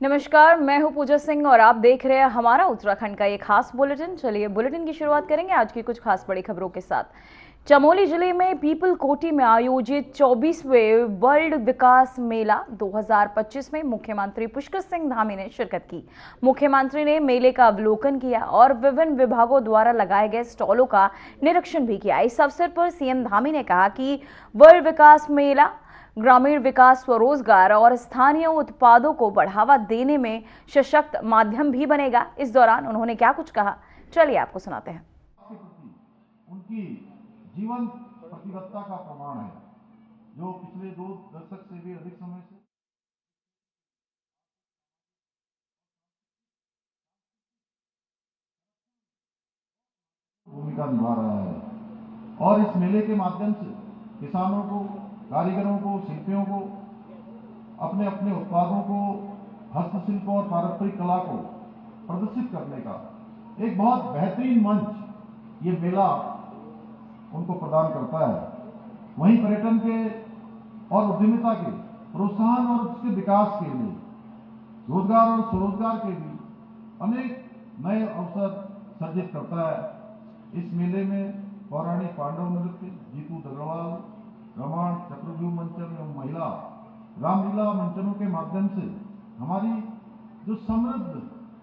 नमस्कार, मैं हूं पूजा सिंह और आप देख रहे हैं हमारा उत्तराखंड का ये खास बुलेटिन। चलिए बुलेटिन की शुरुआत करेंगे आज की कुछ खास बड़ी खबरों के साथ। चमोली जिले में पीपल कोटी में आयोजित 24वें वर्ल्ड विकास मेला 2025 में मुख्यमंत्री पुष्कर सिंह धामी ने शिरकत की। मुख्यमंत्री ने मेले का अवलोकन किया और विभिन्न विभागों द्वारा लगाए गए स्टॉलों का निरीक्षण भी किया। इस अवसर पर सीएम धामी ने कहा कि वर्ल्ड विकास मेला ग्रामीण विकास, स्वरोजगार और स्थानीय उत्पादों को बढ़ावा देने में सशक्त माध्यम भी बनेगा। इस दौरान उन्होंने क्या कुछ कहा, चलिए आपको सुनाते हैं। उनकी जीवन प्रतिबद्धता का प्रमाण है, जो पिछले 2 दशक से भी अधिक समय से भूमिका निभा रहा है। और इस मेले के माध्यम से किसानों को, कारीगरों को, शिल्पियों को अपने अपने उत्पादों को, हस्तशिल्प और पारंपरिक कला को प्रदर्शित करने का एक बहुत बेहतरीन मंच ये मेला उनको प्रदान करता है। वहीं पर्यटन के और उद्यमिता के प्रोत्साहन और उसके विकास के लिए रोजगार और स्वरोजगार के भी अनेक नए अवसर सर्जित करता है। इस मेले में पौराणिक पांडव नृत्य, जीतू दगड़वाल, रामायण, चक्रव्यूह मंचन एवं महिला रामलीला मंचनों के माध्यम से हमारी जो समृद्ध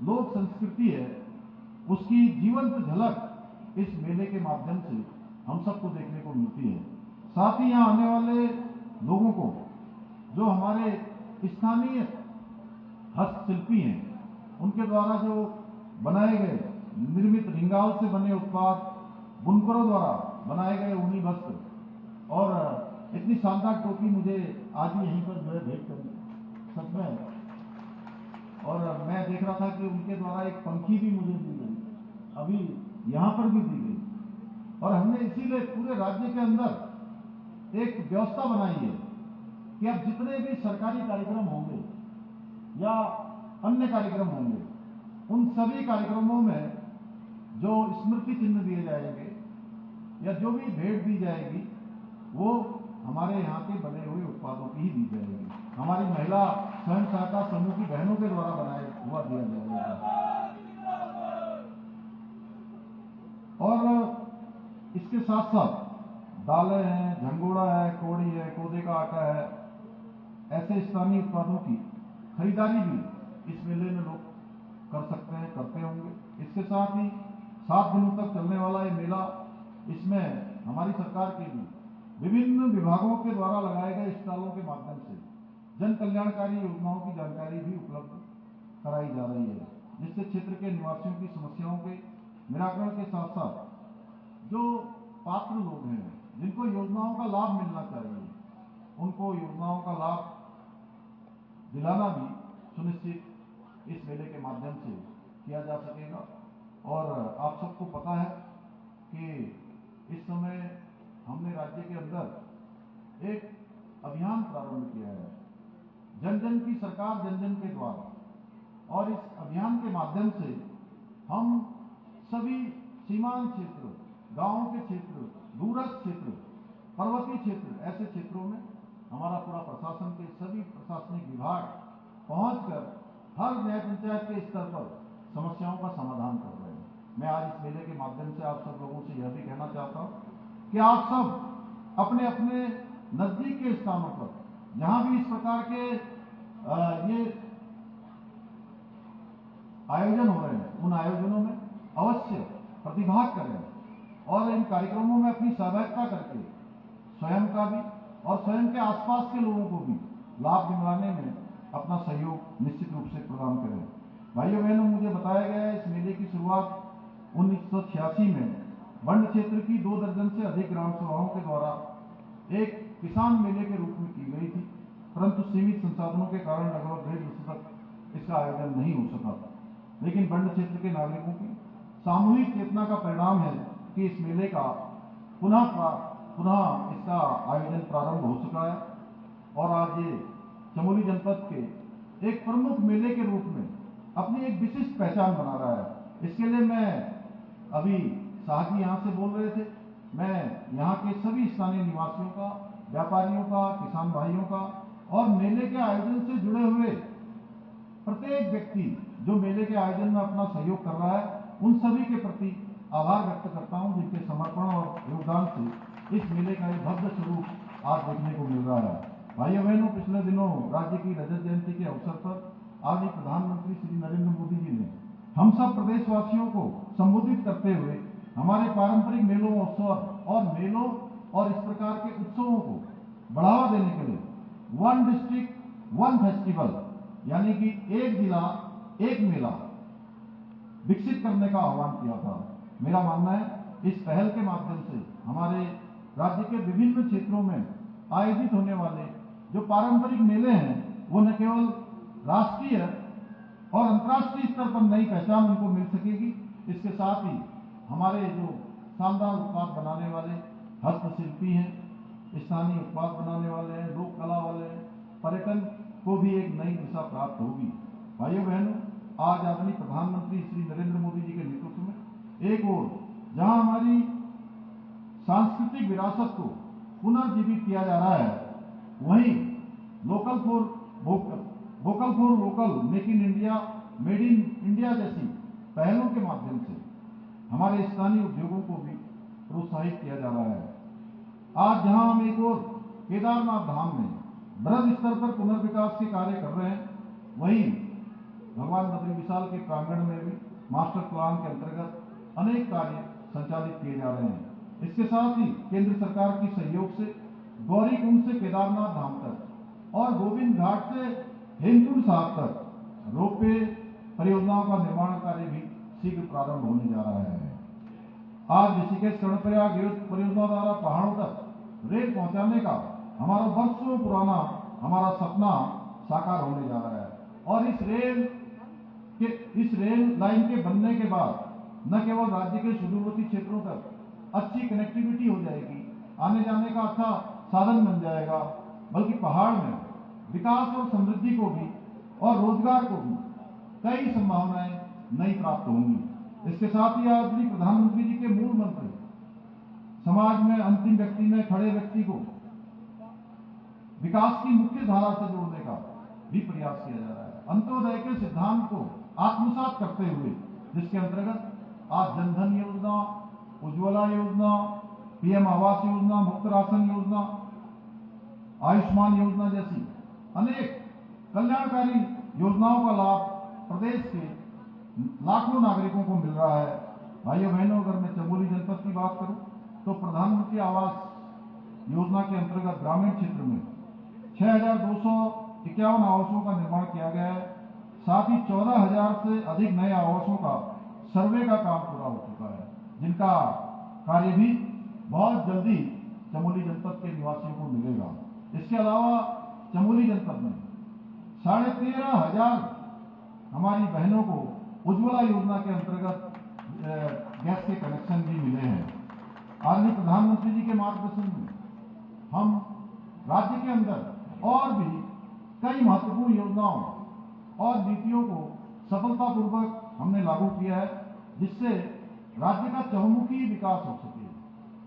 लोक संस्कृति है उसकी जीवंत झलक इस मेले के माध्यम से हम सबको देखने को मिलती है। साथ ही यहाँ आने वाले लोगों को जो हमारे स्थानीय हस्तशिल्पी हैं, उनके द्वारा जो बनाए गए निर्मित रिंगाल से बने उत्पाद, बुनकरों द्वारा बनाए गए ऊनी वस्त्र और इतनी शानदार टोपी मुझे आज ही यहीं पर जो है भेंट करी, सच में। और मैं देख रहा था कि उनके द्वारा एक पंखी भी मुझे दी गई, अभी यहाँ पर भी दी गई। और हमने इसीलिए पूरे राज्य के अंदर एक व्यवस्था बनाई है कि अब जितने भी सरकारी कार्यक्रम होंगे या अन्य कार्यक्रम होंगे, उन सभी कार्यक्रमों में जो स्मृति चिन्ह दिए जाएंगे या जो भी भेंट दी जाएगी वो हमारे यहाँ के बने हुए उत्पादों की ही दी जाएगी। हमारी महिला स्वयं सहायता समूह की बहनों के द्वारा बनाया हुआ दिया जाएगा। और इसके साथ साथ दालें हैं, झंगोड़ा है, कोड़ी है, कोदे का आटा है, ऐसे स्थानीय उत्पादों की खरीदारी भी इस मेले में लोग कर सकते हैं, करते होंगे। इसके साथ ही 7 दिनों तक चलने वाला ये मेला, इसमें हमारी सरकार के भी विभिन्न विभागों के द्वारा लगाए गए स्टॉलों के माध्यम से जन कल्याणकारी योजनाओं की जानकारी भी उपलब्ध कराई जा रही है, जिससे क्षेत्र के निवासियों की समस्याओं के निराकरण के साथ साथ जो पात्र लोग हैं जिनको योजनाओं का लाभ मिलना चाहिए, उनको योजनाओं का लाभ दिलाना भी सुनिश्चित इस मेले के माध्यम से किया जा सकेगा। और आप सबको पता है कि इस समय हमने राज्य के अंदर एक अभियान प्रारंभ किया है, जन जन की सरकार जन जन के द्वार। और इस अभियान के माध्यम से हम सभी सीमांत क्षेत्र, गांवों के क्षेत्र, दूरस्थ क्षेत्र, पर्वतीय क्षेत्र, ऐसे क्षेत्रों में हमारा पूरा प्रशासन के सभी प्रशासनिक विभाग पहुंचकर हर न्याय पंचायत के स्तर पर समस्याओं का समाधान कर रहे हैं। मैं आज इस मेले के माध्यम से आप सब लोगों से यह भी कहना चाहता हूं कि आप सब अपने अपने नजदीक के स्थानों पर जहां भी इस प्रकार के ये आयोजन हो रहे हैं, उन आयोजनों में अवश्य प्रतिभाग करें और इन कार्यक्रमों में अपनी सहभागिता करके स्वयं का भी और स्वयं के आसपास के लोगों को भी लाभ दिलाने में अपना सहयोग निश्चित रूप से प्रदान करें। भाइयों बहनों, मुझे बताया गया है इस मेले की शुरुआत 1986 में बंड क्षेत्र की 2 दर्जन से अधिक ग्राम सभाओं के द्वारा एक किसान मेले के रूप में की गई थी, परंतु सीमित संसाधनों के कारण लगभग 1.5 वर्ष तक इसका आयोजन नहीं हो सका था। लेकिन बंड क्षेत्र के नागरिकों की सामूहिक चेतना का परिणाम है कि इस मेले का पुनः इसका आयोजन प्रारंभ हो चुका है और आज ये चमोली जनपद के एक प्रमुख मेले के रूप में अपनी एक विशिष्ट पहचान बना रहा है। इसके लिए मैं अभी शाह जी यहाँ से बोल रहे थे, मैं यहाँ के सभी स्थानीय निवासियों का, व्यापारियों का, किसान भाइयों का और मेले के आयोजन से जुड़े हुए प्रत्येक व्यक्ति जो मेले के आयोजन में अपना सहयोग कर रहा है, उन सभी के प्रति आभार व्यक्त करता हूं, जिनके समर्पण और योगदान से इस मेले का एक भव्य स्वरूप आज देखने को मिल रहा है। भाइयों बहनों, पिछले दिनों राज्य की रजत जयंती के अवसर पर आदरणीय प्रधानमंत्री श्री नरेंद्र मोदी जी ने हम सब प्रदेशवासियों को संबोधित करते हुए हमारे पारंपरिक मेलों और इस प्रकार के उत्सवों को बढ़ावा देने के लिए वन डिस्ट्रिक्ट वन फेस्टिवल यानी कि एक जिला एक मेला विकसित करने का आह्वान किया था। मेरा मानना है इस पहल के माध्यम से हमारे राज्य के विभिन्न क्षेत्रों में आयोजित होने वाले जो पारंपरिक मेले हैं वो न केवल राष्ट्रीय और अंतर्राष्ट्रीय स्तर पर नई पहचान उनको मिल सकेगी, इसके साथ ही हमारे जो शानदार उत्पाद बनाने वाले हस्तशिल्पी हैं, स्थानीय उत्पाद बनाने वाले हैं, लोक कला वाले हैं, पर्यटन को भी एक नई दिशा प्राप्त होगी। भाइयों बहनों, आज आदरणीय प्रधानमंत्री श्री नरेंद्र मोदी जी के नेतृत्व में एक ओर जहां हमारी सांस्कृतिक विरासत को पुनर्जीवित किया जा रहा है, वहीं vocal for local, make in India, made in India जैसी पहलों के माध्यम से हमारे स्थानीय उद्योगों को भी प्रोत्साहित किया जा रहा है। आज जहां हम एक और केदारनाथ धाम में बृहद स्तर पर पुनर्विकास के कार्य कर रहे हैं, वहीं भगवान बद्री विशाल के प्रांगण में भी मास्टर प्लान के अंतर्गत अनेक कार्य संचालित किए जा रहे हैं। इसके साथ ही केंद्र सरकार की सहयोग से गौरीकुंड से केदारनाथ धाम तक और गोविंद घाट से हेमकुंड साहब तक रोपवे परियोजनाओं का निर्माण कार्य भी शीघ्र प्रारंभ होने जा रहा है। आज ऋषिकेश कर्णप्रयाग परियोजना द्वारा पहाड़ों तक रेल पहुंचाने का हमारा वर्षों पुराना हमारा सपना साकार होने जा रहा है और इस रेल लाइन के बनने के बाद न केवल राज्य के सुदूरवर्ती क्षेत्रों तक अच्छी कनेक्टिविटी हो जाएगी, आने जाने का अच्छा साधन बन जाएगा, बल्कि पहाड़ में विकास और समृद्धि को भी और रोजगार को भी कई संभावनाएं नई प्राप्त होंगी। इसके साथ ही आदरणीय प्रधानमंत्री जी के मूल मंत्र समाज में अंतिम व्यक्ति में खड़े व्यक्ति को विकास की मुख्य धारा से जोड़ने का भी प्रयास किया जा रहा है। अंत्योदय के सिद्धांत को आत्मसात करते हुए जिसके अंतर्गत आज जनधन योजना, उज्ज्वला योजना, पीएम आवास योजना, मुफ्त राशन योजना, आयुष्मान योजना जैसी अनेक कल्याणकारी योजनाओं का लाभ प्रदेश के लाखों नागरिकों को मिल रहा है। भाइयों बहनों, अगर मैं चमोली जनपद की बात करूं तो प्रधानमंत्री आवास योजना के अंतर्गत ग्रामीण क्षेत्र में 6,251 आवासों का निर्माण किया गया है। साथ ही 14,000 से अधिक नए आवासों का सर्वे का काम पूरा हो चुका है, जिनका कार्य भी बहुत जल्दी चमोली जनपद के निवासियों को मिलेगा। इसके अलावा चमोली जनपद में 13,500 हमारी बहनों को उज्ज्वला योजना के अंतर्गत गैस के कनेक्शन भी मिले हैं। आदरणीय प्रधानमंत्री जी के मार्गदर्शन में हम राज्य के अंदर और भी कई महत्वपूर्ण योजनाओं और नीतियों को सफलतापूर्वक हमने लागू किया है, जिससे राज्य का चहुमुखी विकास हो सके,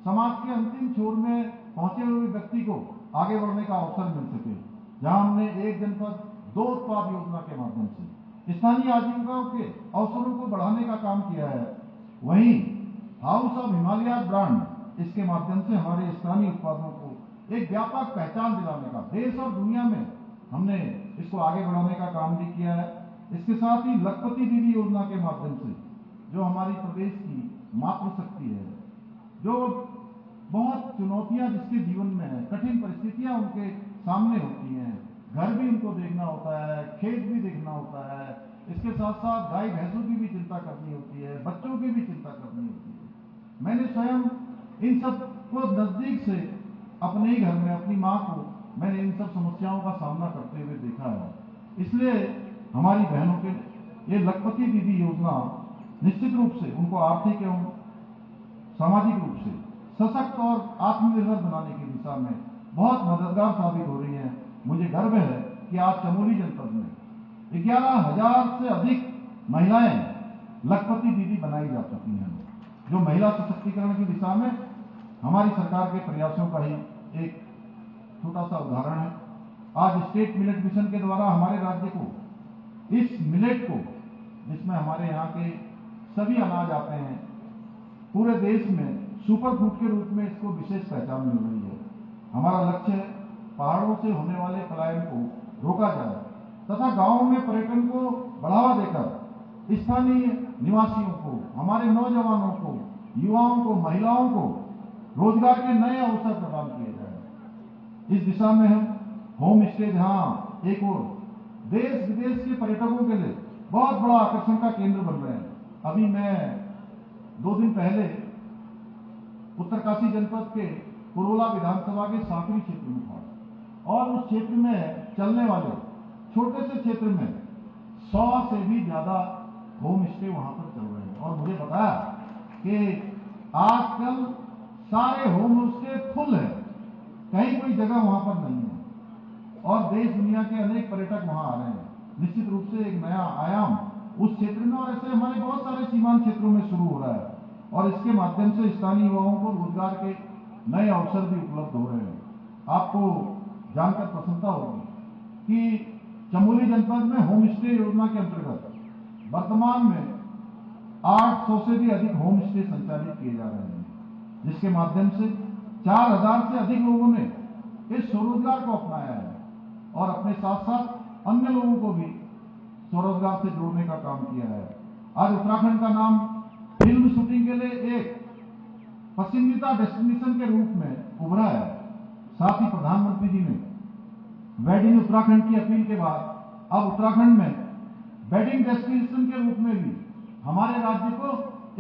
समाज के अंतिम छोर में पहुंचे हुए व्यक्ति को आगे बढ़ने का अवसर मिल सके। जहां हमने एक जनपद दो उत्पाद योजना के माध्यम से स्थानीय आजीविकाओं के अवसरों को बढ़ाने का काम किया है, वहीं हाउस ऑफ हिमालय ब्रांड इसके माध्यम से हमारे स्थानीय उत्पादों को एक व्यापक पहचान दिलाने का देश और दुनिया में हमने इसको आगे बढ़ाने का काम भी किया है। इसके साथ ही लखपति दीदी योजना के माध्यम से जो हमारी प्रदेश की मातृशक्ति है, जो बहुत चुनौतियां जिसके जीवन में है, कठिन परिस्थितियां उनके सामने होती हैं, घर भी उनको देखना होता है, खेत भी देखना होता है, इसके साथ साथ गाय भैंसों की भी चिंता करनी होती है, बच्चों की भी चिंता करनी होती है। मैंने स्वयं इन सब को नजदीक से अपने ही घर में अपनी माँ को मैंने इन सब समस्याओं का सामना करते हुए देखा है। इसलिए हमारी बहनों के ये लखपति दीदी योजना निश्चित रूप से उनको आर्थिक एवं सामाजिक रूप से सशक्त और आत्मनिर्भर बनाने की दिशा में बहुत मददगार साबित हो रही है। मुझे गर्व है कि आज चमोली जनपद में 11,000 से अधिक महिलाएं लखपति दीदी बनाई जा चुकी हैं, जो महिला सशक्तिकरण की दिशा में हमारी सरकार के प्रयासों का ही एक छोटा सा उदाहरण है। आज स्टेट मिलेट मिशन के द्वारा हमारे राज्य को इस मिलेट को, जिसमें हमारे यहाँ के सभी अनाज आते हैं, पूरे देश में सुपर फूड के रूप में इसको विशेष पहचान मिल रही है। हमारा लक्ष्य है पहाड़ों से होने वाले पलायन को रोका जाए तथा गांवों में पर्यटन को बढ़ावा देकर स्थानीय निवासियों को, हमारे नौजवानों को, युवाओं को, महिलाओं को रोजगार के नए अवसर प्रदान किए जाए। इस दिशा में हम होम स्टे, जहां एक और देश विदेश के पर्यटकों के लिए बहुत बड़ा आकर्षण का केंद्र बन रहे हैं। अभी मैं 2 दिन पहले उत्तरकाशी जनपद के कुरोला विधानसभा के साकरी क्षेत्र में था और उस क्षेत्र में चलने वाले छोटे से क्षेत्र में 100 से भी ज्यादा होम स्टे वहां पर चल रहे हैं। और मुझे बताया कि आजकल सारे होम स्टे फुल है, कहीं कोई जगह वहां पर नहीं है और देश दुनिया के अनेक पर्यटक वहां आ रहे हैं। निश्चित रूप से एक नया आयाम उस क्षेत्र में और ऐसे हमारे बहुत सारे सीमांत क्षेत्रों में शुरू हो रहा है और इसके माध्यम से स्थानीय युवाओं को रोजगार के नए अवसर भी उपलब्ध हो रहे हैं। आपको जानकर प्रसन्नता होगी कि चमोली जनपद में होम स्टे योजना के अंतर्गत वर्तमान में 800 से भी अधिक होम स्टे संचालित किए जा रहे हैं, जिसके माध्यम से 4000 से अधिक लोगों ने इस स्वरोजगार को अपनाया है और अपने साथ साथ अन्य लोगों को भी स्वरोजगार से जोड़ने का काम किया है। आज उत्तराखंड का नाम फिल्म शूटिंग के लिए एक पसंदीदा डेस्टिनेशन के रूप में उभरा है। साथ ही प्रधानमंत्री जी ने वेडिंग उत्तराखंड की अपील के बाद अब उत्तराखंड में वेडिंग डेस्टिनेशन के रूप में भी हमारे राज्य को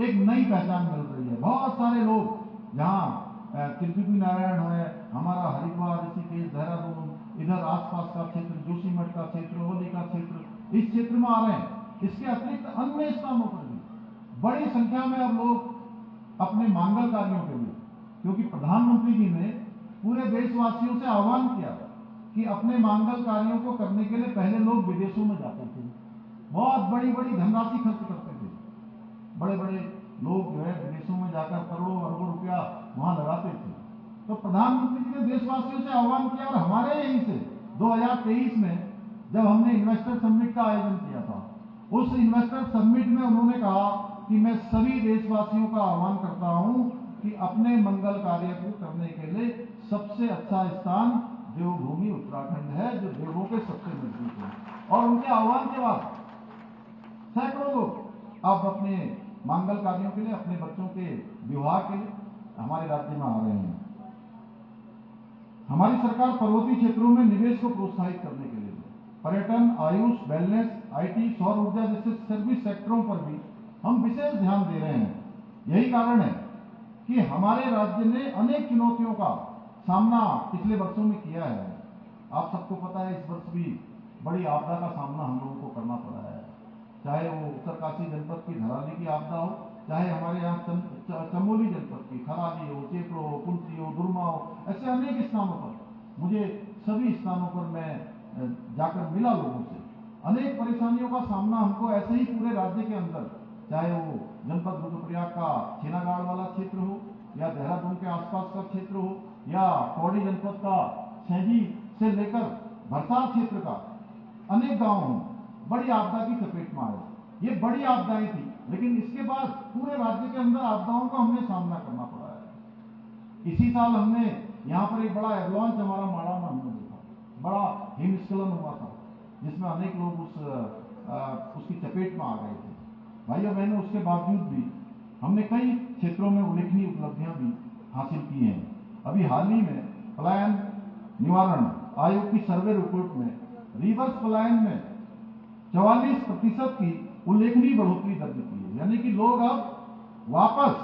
एक नई पहचान मिल रही है। बहुत सारे लोग जहां त्रिपुटी नारायण है, हमारा हरिद्वार, ऋषिकेश, देहरादून, इधर आसपास का क्षेत्र, जोशीमठ का क्षेत्र, होली का क्षेत्र, इस क्षेत्र में आ रहे हैं। इसके अतिरिक्त अन्य स्थानों पर भी बड़ी संख्या में अब लोग अपने मांगल कार्यों के लिए, क्योंकि प्रधानमंत्री जी ने पूरे देशवासियों से आह्वान किया कि अपने मांगल कार्यों को करने के लिए पहले लोग विदेशों में जाते थे, बहुत बड़ी बड़ी धनराशि खर्च करते थे। बड़े बड़े लोग जो है विदेशों में जाकर करोड़ों अरबों रुपया वहां लगाते थे। तो प्रधानमंत्री जी ने देशवासियों से आह्वान किया और हमारे यहीं से 2023 में जब हमने इन्वेस्टर समिट का आयोजन किया था, उस इन्वेस्टर समिट में उन्होंने कहा कि मैं सभी देशवासियों का आह्वान करता हूं कि अपने मंगल कार्य को करने के लिए सबसे अच्छा स्थान देवभूमि उत्तराखंड है, जो देवों के सबसे नजदीक है। और उनके आह्वान के बाद सैकड़ों लोग अब अपने मंगल कार्यों के लिए, अपने बच्चों के विवाह के लिए हमारे राज्य में आ रहे हैं। हमारी सरकार पर्वतीय क्षेत्रों में निवेश को प्रोत्साहित करने के लिए पर्यटन, आयुष, वेलनेस, आईटी, सौर ऊर्जा जैसे सर्विस सेक्टरों पर भी हम विशेष ध्यान दे रहे हैं। यही कारण है कि हमारे राज्य ने अनेक चुनौतियों का सामना पिछले वर्षों में किया है। आप सबको पता है, इस वर्ष भी बड़ी आपदा का सामना हम लोगों को करना पड़ा है, चाहे वो उत्तरकाशी जनपद की धराली की आपदा हो, चाहे हमारे यहाँ चमोली जनपद की खराली हो, चेपड़ो हो, कुंती हो, दुर्मा हो, ऐसे अनेक स्थानों पर मुझे सभी स्थानों पर मैं जाकर मिला लोगों से। अनेक परेशानियों का सामना हमको ऐसे ही पूरे राज्य के अंदर, चाहे वो जनपद रुद्रप्रयाग का छेनागाड़ वाला क्षेत्र हो या देहरादून के आसपास का क्षेत्र हो या पौड़ी जनपद का सैंजी से लेकर भरसार क्षेत्र का अनेक गांव हों, बड़ी आपदा की चपेट में आए। ये बड़ी आपदाएं थी, लेकिन इसके बाद पूरे राज्य के अंदर आपदाओं का हमने सामना करना पड़ा है। इसी साल हमने यहाँ पर एक बड़ा एवलॉन्च हमारा माड़ा में हमने देखा, बड़ा हिमस्खलन हुआ था, जिसमें अनेक लोग उसकी चपेट में आ गए थे। भाइयों बहनों, उसके बावजूद भी हमने कई क्षेत्रों में उल्लेखनीय उपलब्धियां भी हासिल की हैं। अभी हाल ही में पलायन निवारण आयोग की सर्वे रिपोर्ट में रिवर्स पलायन में 44% की उल्लेखनीय बढ़ोतरी दर्ज की है। यानी कि लोग अब वापस,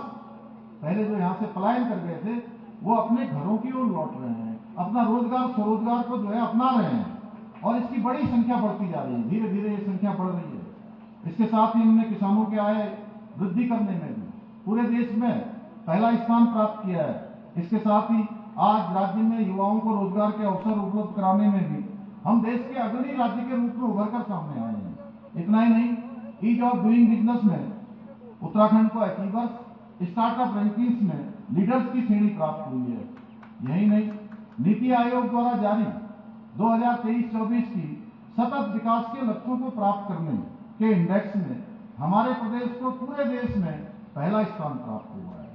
पहले जो यहां से पलायन कर गए थे, वो अपने घरों की ओर लौट रहे हैं, अपना रोजगार स्वरोजगार को जो है अपना रहे हैं और इसकी बड़ी संख्या बढ़ती जा रही है। धीरे धीरे ये संख्या बढ़ रही है। इसके साथ ही हमने किसानों के आय वृद्धि करने में भी पूरे देश में पहला स्थान प्राप्त किया है। इसके साथ ही आज राज्य में युवाओं को रोजगार के अवसर उपलब्ध कराने में भी हम देश के अग्रणी राज्य के रूप में उभर कर सामने आए हैं। इतना ही नहीं, ईज ऑफ डूइंग बिजनेस में उत्तराखंड को अचीवर्स, स्टार्टअप रैंकिंग्स में लीडर्स की श्रेणी प्राप्त हुई है। यही नहीं, नीति आयोग द्वारा जारी 2023-24 की सतत विकास के लक्ष्यों को प्राप्त करने के इंडेक्स में हमारे प्रदेश को पूरे देश में पहला स्थान प्राप्त हुआ है।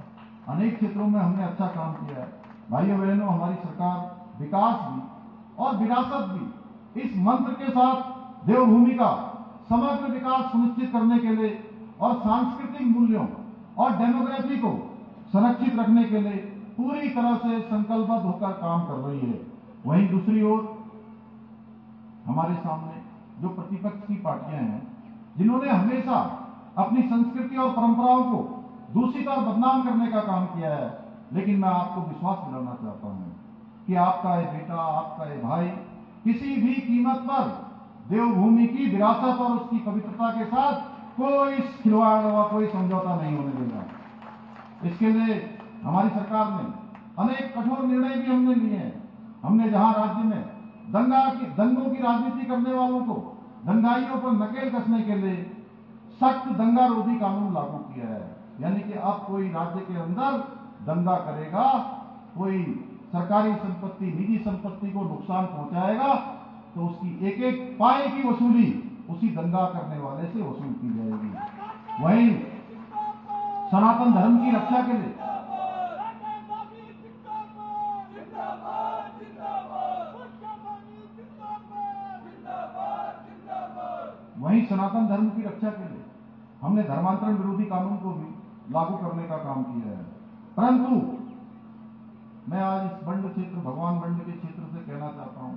अनेक क्षेत्रों में हमने अच्छा काम किया है। भाइयों बहनों, हमारी सरकार विकास भी और विरासत भी इस मंत्र के साथ देवभूमि का समग्र विकास सुनिश्चित करने के लिए और सांस्कृतिक मूल्यों और डेमोग्राफी को संरक्षित रखने के लिए पूरी तरह से संकल्पबद्ध होकर काम कर रही है। वहीं दूसरी ओर हमारे सामने जो प्रतिपक्ष की पार्टियां हैं, जिन्होंने हमेशा अपनी संस्कृति और परंपराओं को दूषित और बदनाम करने का काम किया है, लेकिन मैं आपको विश्वास दिलाना चाहता हूं कि आपका ये बेटा, आपका ये भाई किसी भी कीमत पर देवभूमि की विरासत और उसकी पवित्रता के साथ कोई खिलवाड़ व कोई समझौता नहीं होने देगा। इसके लिए हमारी सरकार ने अनेक कठोर निर्णय भी हमने लिए हैं। हमने जहां राज्य में दंगों की राजनीति करने वालों को, दंगाइयों पर नकेल कसने के लिए सख्त दंगा रोधी कानून लागू किया है। यानी कि अब कोई राज्य के अंदर दंगा करेगा, कोई सरकारी संपत्ति, निजी संपत्ति को नुकसान पहुंचाएगा, तो उसकी एक एक पाए की वसूली उसी दंगा करने वाले से वसूल की जाएगी। वहीं सनातन धर्म की रक्षा के लिए हमने धर्मांतरण विरोधी कानून को भी लागू करने का काम किया है। परंतु मैं आज इस बंड क्षेत्र, भगवान बंड के क्षेत्र से कहना चाहता हूं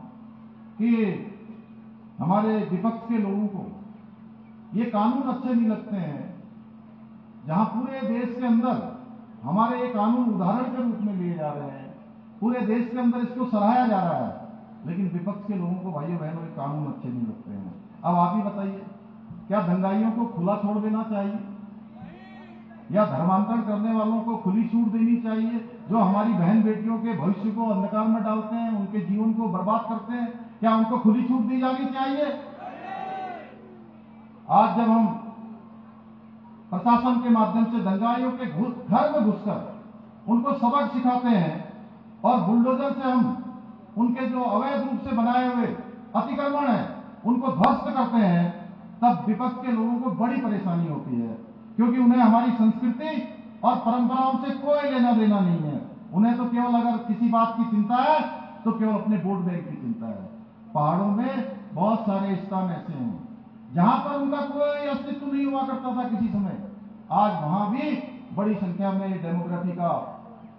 कि हमारे विपक्ष के लोगों को ये कानून अच्छे नहीं लगते हैं, जहां पूरे देश के अंदर हमारे ये कानून उदाहरण के रूप में लिए जा रहे हैं, पूरे देश के अंदर इसको सराहा जा रहा है, लेकिन विपक्ष के लोगों को, भाइयों बहनों, ये कानून अच्छे नहीं लगते हैं। अब आप ही बताइए, क्या दंगाइयों को खुला छोड़ देना चाहिए या धर्मांतरण करने वालों को खुली छूट देनी चाहिए, जो हमारी बहन बेटियों के भविष्य को अंधकार में डालते हैं, उनके जीवन को बर्बाद करते हैं? क्या उनको खुली छूट दी जानी चाहिए? आज जब हम प्रशासन के माध्यम से दंगाइयों के घर में घुसकर उनको सबक सिखाते हैं और बुलडोजर से हम उनके जो अवैध रूप से बनाए हुए अतिक्रमण है उनको ध्वस्त करते हैं, तब विपक्ष के लोगों को बड़ी परेशानी होती है, क्योंकि उन्हें हमारी संस्कृति और परंपराओं से कोई लेना देना नहीं है। उन्हें तो केवल अगर किसी बात की चिंता है तो केवल अपने वोट बैंक की चिंता है। पहाड़ों में बहुत सारे स्थान ऐसे हैं जहां पर उनका कोई अस्तित्व नहीं हुआ करता था किसी समय, आज वहां भी बड़ी संख्या में डेमोग्राफी का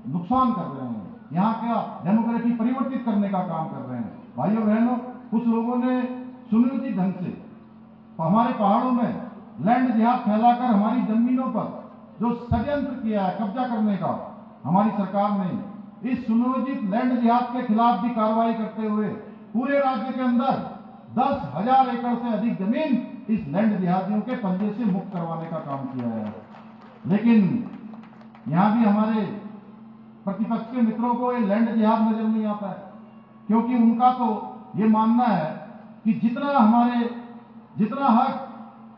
नुकसान कर रहे हैं, यहाँ का डेमोग्राफी परिवर्तित करने का काम कर रहे हैं। भाइयों बहनों, कुछ लोगों ने सुनियोजित ढंग से हमारे पहाड़ों में लैंड जिहाद फैलाकर हमारी जमीनों पर जो षड्यंत्र किया है कब्जा करने का, हमारी सरकार ने इस सुनियोजित लैंड जिहाद के खिलाफ भी कार्रवाई करते हुए पूरे राज्य के अंदर 10,000 एकड़ से अधिक जमीन इस लैंड जिहादियों के पंजे से मुक्त करवाने का काम किया है। लेकिन यहां भी हमारे प्रतिपक्ष के मित्रों को ये लैंड जिहाद नजर नहीं आता है, क्योंकि उनका तो ये मानना है कि जितना हक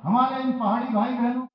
हमारे इन पहाड़ी भाई बहनों।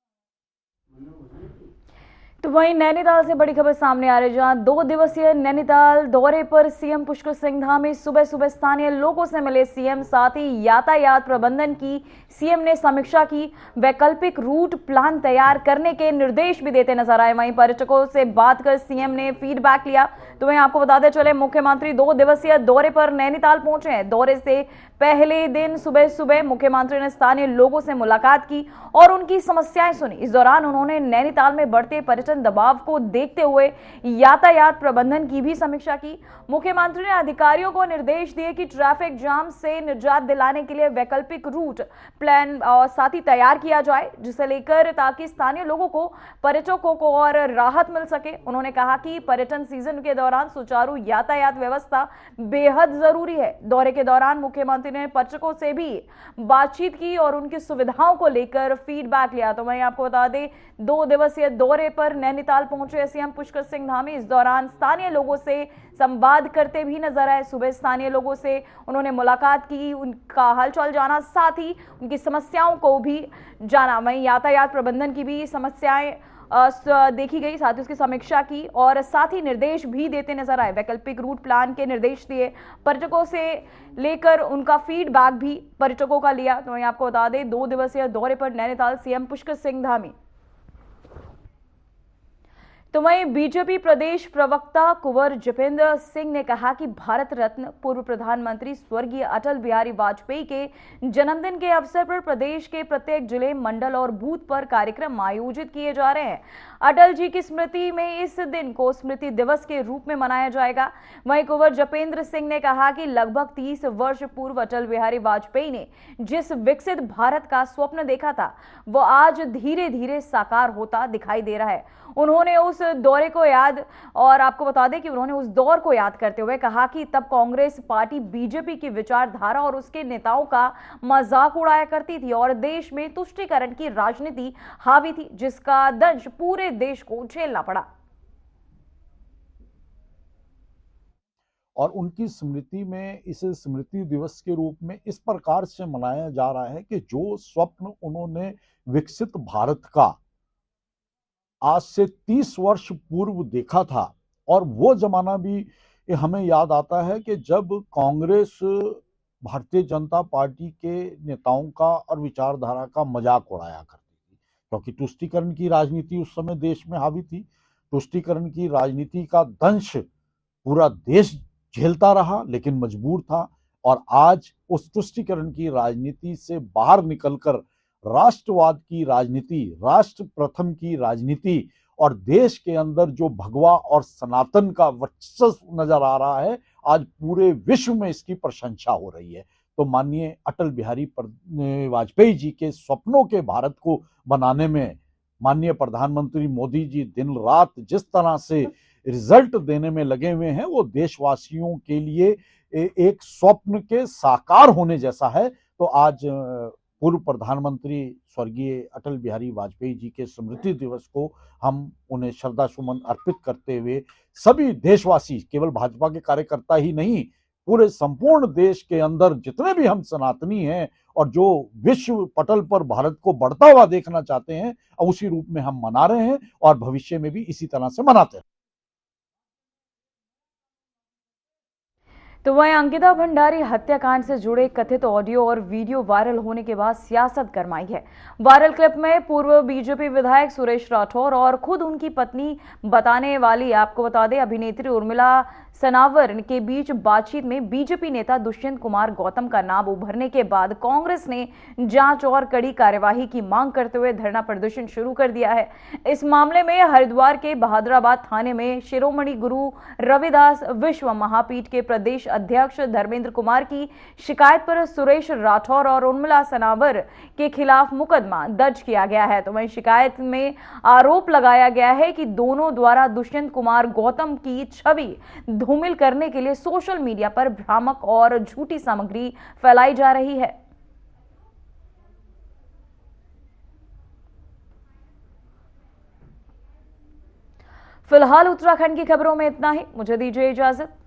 तो वहीं नैनीताल से बड़ी खबर सामने आ रही है, जहां 2 दिवसीय नैनीताल दौरे पर सीएम पुष्कर सिंह धामी सुबह सुबह स्थानीय लोगों से मिले सीएम, साथ ही यातायात प्रबंधन की सीएम ने समीक्षा की, वैकल्पिक रूट प्लान तैयार करने के निर्देश भी देते नजर आए। वहीं पर्यटकों से बात कर सीएम ने फीडबैक लिया। तो वहीं आपको बताते चले, मुख्यमंत्री 2 दिवसीय दौरे पर नैनीताल पहुंचे हैं। दौरे से पहले दिन सुबह सुबह मुख्यमंत्री ने स्थानीय लोगों से मुलाकात की और उनकी समस्याएं सुनी। इस दौरान उन्होंने नैनीताल में बढ़ते पर्यटन दबाव को देखते हुए यातायात प्रबंधन की भी समीक्षा की। मुख्यमंत्री ने अधिकारियों को निर्देश दिए कि ट्रैफिक जाम से निजात दिलाने के लिए वैकल्पिक रूट प्लान और साथ ही तैयार किया जाए, जिसे लेकर ताकि स्थानीय लोगों को, पर्यटकों को और राहत मिल सके। उन्होंने कहा कि पर्यटन सीजन के दौरान सुचारू यातायात व्यवस्था बेहद जरूरी है। दौरे के दौरान मुख्यमंत्री ने पर्यटकों से भी बातचीत की और उनकी सुविधाओं को लेकर फीडबैक लिया। तो वहीं आपको बता दें, 2 दिवसीय दौरे पर नैनीताल पहुंचे सीएम पुष्कर सिंह धामी। इस दौरान स्थानीय लोगों से संवाद करते भी नजर आए। सुबह स्थानीय लोगों से उन्होंने मुलाकात की, उनका हालचाल जाना, साथ ही उनकी समस्याओं को भी जाना। वहीं यातायात प्रबंधन की भी समस्याएं देखी गई, साथ ही उसकी समीक्षा की और साथ ही निर्देश भी देते नजर आए। वैकल्पिक रूट प्लान के निर्देश दिए, पर्यटकों से लेकर उनका फीडबैक भी पर्यटकों का लिया। तो वहीं आपको बता दें, 2 दिवसीय दौरे पर नैनीताल सीएम पुष्कर सिंह धामी। तो वहीं बीजेपी प्रदेश प्रवक्ता कुंवर जपेंद्र सिंह ने कहा कि भारत रत्न पूर्व प्रधानमंत्री स्वर्गीय अटल बिहारी वाजपेयी के जन्मदिन के अवसर पर प्रदेश के प्रत्येक जिले, मंडल और बूथ पर कार्यक्रम आयोजित किए जा रहे हैं। अटल जी की स्मृति में इस दिन को स्मृति दिवस के रूप में मनाया जाएगा। वहीं कुंवर जपेंद्र सिंह ने कहा कि लगभग 30 वर्ष पूर्व अटल बिहारी वाजपेयी ने जिस विकसित भारत का स्वप्न देखा था, वो आज धीरे धीरे साकार होता दिखाई दे रहा है। उन्होंने उस दौरे को याद और आपको बता दें कि उन्होंने उस दौर को याद करते हुए कहा कि तब कांग्रेस पार्टी बीजेपी की विचारधारा और उसके नेताओं का मजाक उड़ाया करती थी और देश में तुष्टीकरण की राजनीति हावी थी, जिसका दंश पूरे देश को झेलना पड़ा। और उनकी स्मृति में इसे स्मृति दिवस के रूप में इस प्रकार से मनाया जा रहा है कि जो स्वप्न उन्होंने विकसित भारत का आज से 30 वर्ष पूर्व देखा था, और वो जमाना भी हमें याद आता है कि जब कांग्रेस भारतीय जनता पार्टी के नेताओं का और विचारधारा का मजाक उड़ाया करती थी, क्योंकि तुष्टीकरण की राजनीति उस समय देश में हावी थी। तुष्टीकरण की राजनीति का दंश पूरा देश झेलता रहा, लेकिन मजबूर था। और आज उस तुष्टीकरण की राजनीति से बाहर निकलकर राष्ट्रवाद की राजनीति, राष्ट्र प्रथम की राजनीति और देश के अंदर जो भगवा और सनातन का वर्चस्व नजर आ रहा है, आज पूरे विश्व में इसकी प्रशंसा हो रही है। तो माननीय अटल बिहारी वाजपेयी जी के सपनों के भारत को बनाने में माननीय प्रधानमंत्री मोदी जी दिन रात जिस तरह से रिजल्ट देने में लगे हुए हैं, वो देशवासियों के लिए एक स्वप्न के साकार होने जैसा है। तो आज पूर्व प्रधानमंत्री स्वर्गीय अटल बिहारी वाजपेयी जी के स्मृति दिवस को हम उन्हें श्रद्धा सुमन अर्पित करते हुए सभी देशवासी, केवल भाजपा के कार्यकर्ता ही नहीं, पूरे संपूर्ण देश के अंदर जितने भी हम सनातनी हैं और जो विश्व पटल पर भारत को बढ़ता हुआ देखना चाहते हैं, उसी रूप में हम मना रहे हैं और भविष्य में भी इसी तरह से मनाते हैं। तो वहीं अंकिता भंडारी हत्याकांड से जुड़े कथित ऑडियो और वीडियो वायरल होने के बाद सियासत गरमाई है। वायरल क्लिप में पूर्व बीजेपी विधायक सुरेश राठौर और खुद उनकी पत्नी बताने वाली, आपको बता दें, अभिनेत्री उर्मिला सनावर के बीच बातचीत में बीजेपी नेता दुष्यंत कुमार गौतम का नाम उभरने के बाद कांग्रेस ने जांच और कड़ी कार्यवाही की मांग करते हुए धरना प्रदर्शन शुरू कर दिया है। इस मामले में हरिद्वार के बहादुराबाद थाने में शिरोमणि गुरु रविदास विश्व महापीठ के प्रदेश अध्यक्ष धर्मेंद्र कुमार की शिकायत पर सुरेश राठौर और उर्मिला सनावर के खिलाफ मुकदमा दर्ज किया गया है। तो वहीं शिकायत में आरोप लगाया गया है कि दोनों द्वारा दुष्यंत कुमार गौतम की छवि धूमिल करने के लिए सोशल मीडिया पर भ्रामक और झूठी सामग्री फैलाई जा रही है। फिलहाल उत्तराखंड की खबरों में इतना ही। मुझे दीजिए इजाजत।